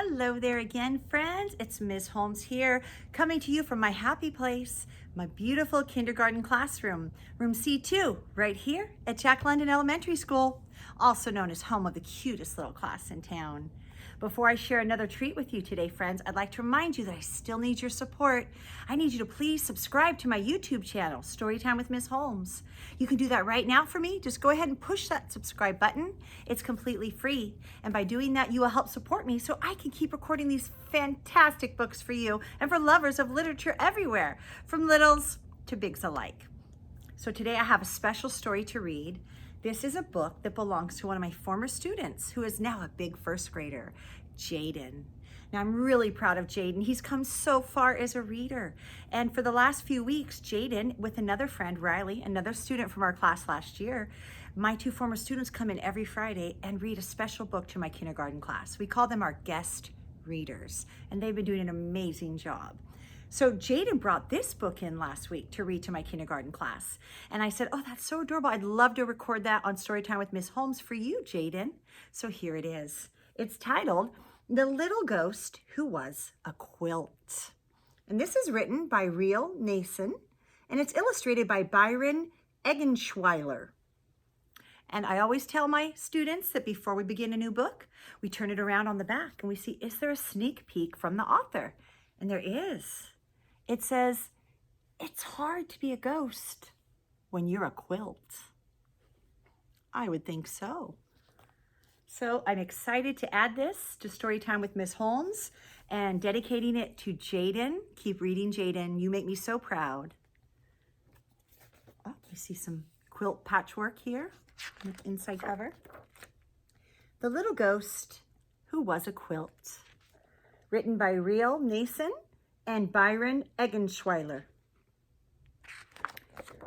Hello there again, friends. It's Ms. Holmes here, coming to you from my happy place, my beautiful kindergarten classroom, room C2, right here at Jack London Elementary School, also known as home of the cutest little class in town. Before I share another treat with you today, friends, I'd like to remind you that I still need your support. I need you to please subscribe to my YouTube channel, Storytime with Ms. Holmes. You can do that right now for me. Just go ahead and push that subscribe button. It's completely free. And by doing that, you will help support me so I can keep recording these fantastic books for you and for lovers of literature everywhere, from littles to bigs alike. So today I have a special story to read. This is a book that belongs to one of my former students who is now a big first grader, Jayden. Now I'm really proud of Jayden. He's come so far as a reader. And for the last few weeks, Jayden, with another friend, Riel, another student from our class last year, my two former students come in every Friday and read a special book to my kindergarten class. We call them our guest readers, and they've been doing an amazing job. So Jayden brought this book in last week to read to my kindergarten class. And I said, oh, that's so adorable. I'd love to record that on Storytime with Ms. Holmes for you, Jayden. So here it is. It's titled, The Little Ghost Who Was a Quilt. And this is written by Riel, Nason, and it's illustrated by Byron, Eggenschwiler. And I always tell my students that before we begin a new book, we turn it around on the back and we see, is there a sneak peek from the author? And there is. It says, it's hard to be a ghost when you're a quilt. I would think so. So I'm excited to add this to Storytime with Ms. Holmes and dedicating it to Jayden. Keep reading, Jayden. You make me so proud. Oh, you see some quilt patchwork here on the inside cover. The Little Ghost Who Was a Quilt. Written by Riel, Nason, and Byron, Eggenschwiler.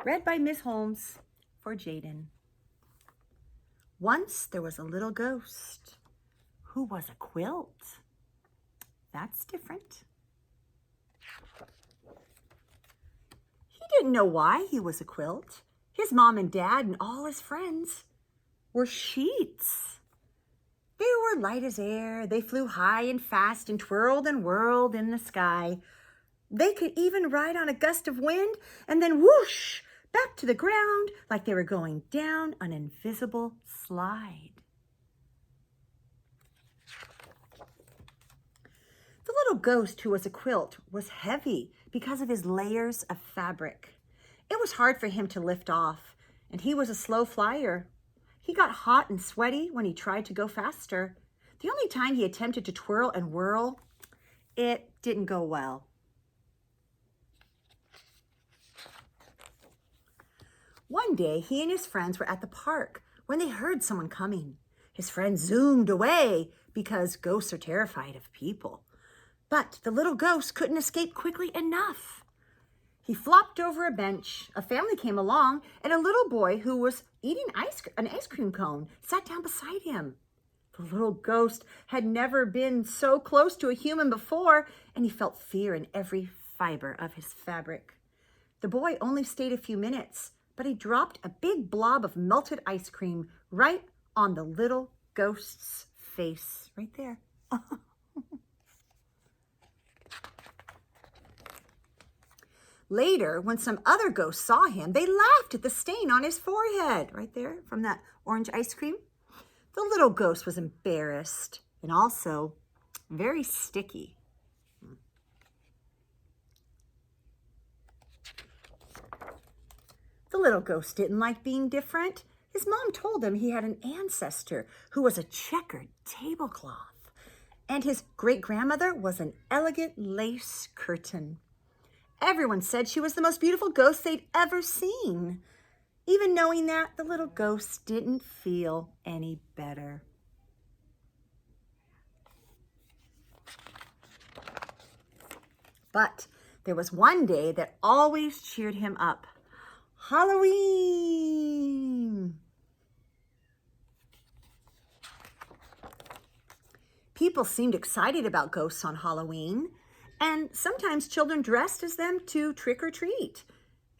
Read by Ms. Holmes for Jayden. Once there was a little ghost who was a quilt. That's different. He didn't know why he was a quilt. His mom and dad and all his friends were sheets. They were light as air. They flew high and fast and twirled and whirled in the sky. They could even ride on a gust of wind and then whoosh, back to the ground like they were going down an invisible slide. The little ghost who was a quilt was heavy because of his layers of fabric. It was hard for him to lift off, and he was a slow flyer. He got hot and sweaty when he tried to go faster. The only time he attempted to twirl and whirl, it didn't go well. One day, he and his friends were at the park when they heard someone coming. His friends zoomed away because ghosts are terrified of people. But the little ghost couldn't escape quickly enough. He flopped over a bench. A family came along, and a little boy who was eating an ice cream cone sat down beside him. The little ghost had never been so close to a human before, and he felt fear in every fiber of his fabric. The boy only stayed a few minutes, but he dropped a big blob of melted ice cream right on the little ghost's face, right there. Later, when some other ghosts saw him, they laughed at the stain on his forehead, right there from that orange ice cream. The little ghost was embarrassed and also very sticky. The little ghost didn't like being different. His mom told him he had an ancestor who was a checkered tablecloth, and his great-grandmother was an elegant lace curtain. Everyone said she was the most beautiful ghost they'd ever seen. Even knowing that, the little ghost didn't feel any better. But there was one day that always cheered him up. Halloween! People seemed excited about ghosts on Halloween. And sometimes children dressed as them to trick or treat.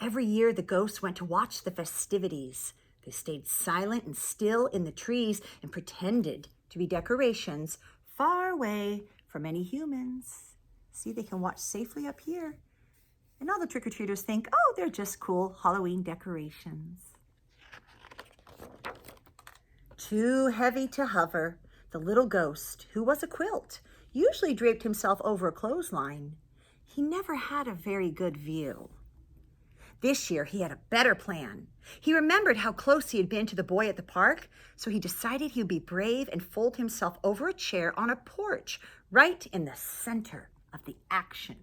Every year, the ghosts went to watch the festivities. They stayed silent and still in the trees and pretended to be decorations far away from any humans. See, they can watch safely up here. And all the trick-or-treaters think, oh, they're just cool Halloween decorations. Too heavy to hover, the little ghost, who was a quilt, usually draped himself over a clothesline. He never had a very good view. This year, he had a better plan. He remembered how close he had been to the boy at the park, so he decided he would be brave and fold himself over a chair on a porch, right in the center of the action.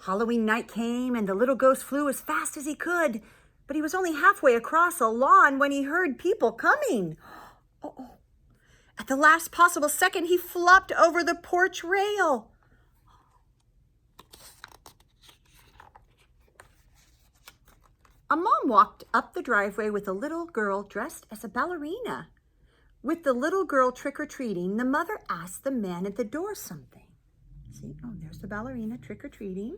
Halloween night came, and the little ghost flew as fast as he could, but he was only halfway across a lawn when he heard people coming. Uh-oh. At the last possible second, he flopped over the porch rail. A mom walked up the driveway with a little girl dressed as a ballerina. With the little girl trick-or-treating, the mother asked the man at the door something. See, oh, there's the ballerina trick-or-treating.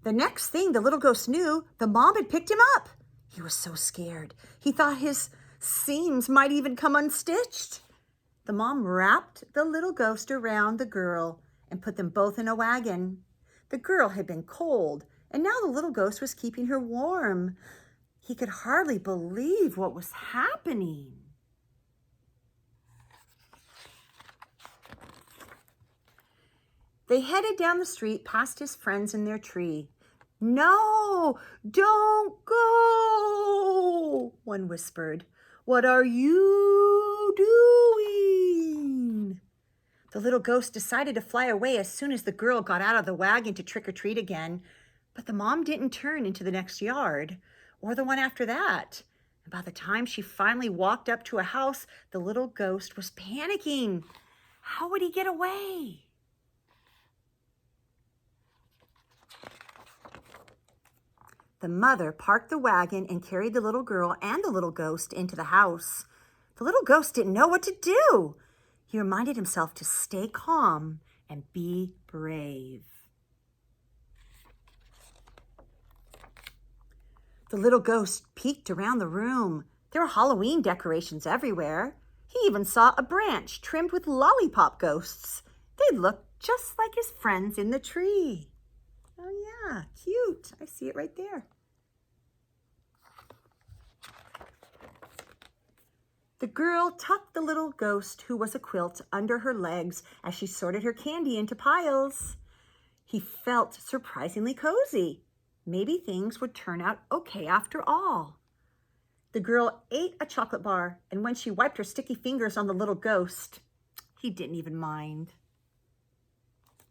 The next thing the little ghost knew, the mom had picked him up. He was so scared. He thought his seams might even come unstitched. The mom wrapped the little ghost around the girl and put them both in a wagon. The girl had been cold, and now the little ghost was keeping her warm. He could hardly believe what was happening. They headed down the street past his friends in their tree. "No, don't go," one whispered. "What are you doing?" The little ghost decided to fly away as soon as the girl got out of the wagon to trick-or-treat again. But the mom didn't turn into the next yard, or the one after that. And by the time she finally walked up to a house, the little ghost was panicking. How would he get away? The mother parked the wagon and carried the little girl and the little ghost into the house. The little ghost didn't know what to do. He reminded himself to stay calm and be brave. The little ghost peeked around the room. There were Halloween decorations everywhere. He even saw a branch trimmed with lollipop ghosts. They looked just like his friends in the tree. Oh yeah, cute. I see it right there. The girl tucked the little ghost, who was a quilt, under her legs as she sorted her candy into piles. He felt surprisingly cozy. Maybe things would turn out okay after all. The girl ate a chocolate bar, and when she wiped her sticky fingers on the little ghost, he didn't even mind.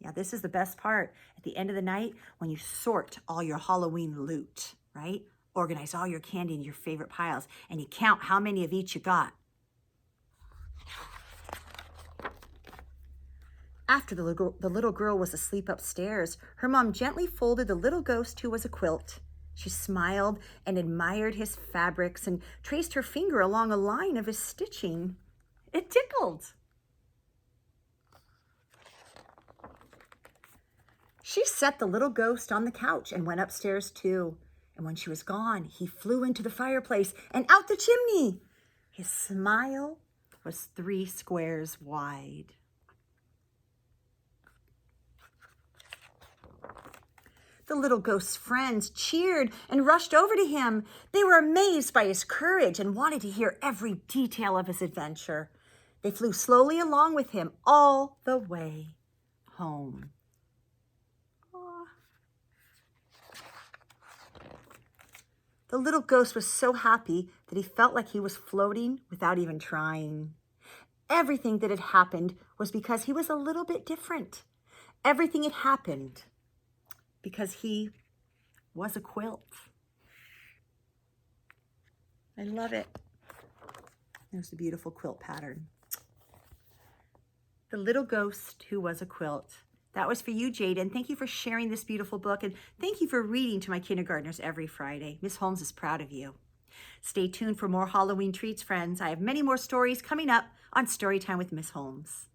Yeah, this is the best part. At the end of the night, when you sort all your Halloween loot, right? Organize all your candy in your favorite piles, and you count how many of each you got. After the little girl was asleep upstairs, her mom gently folded the little ghost, who was a quilt. She smiled and admired his fabrics and traced her finger along a line of his stitching. It tickled. She set the little ghost on the couch and went upstairs too. And when she was gone, he flew into the fireplace and out the chimney. His smile was 3 squares wide. The little ghost's friends cheered and rushed over to him. They were amazed by his courage and wanted to hear every detail of his adventure. They flew slowly along with him all the way home. The little ghost was so happy that he felt like he was floating without even trying. Everything that had happened was because he was a little bit different. Everything had happened because he was a quilt. I love it. There's the beautiful quilt pattern. The little ghost who was a quilt. That was for you, Jayden. Thank you for sharing this beautiful book, and thank you for reading to my kindergartners every Friday. Miss Holmes is proud of you. Stay tuned for more Halloween treats, friends. I have many more stories coming up on Storytime with Miss Holmes.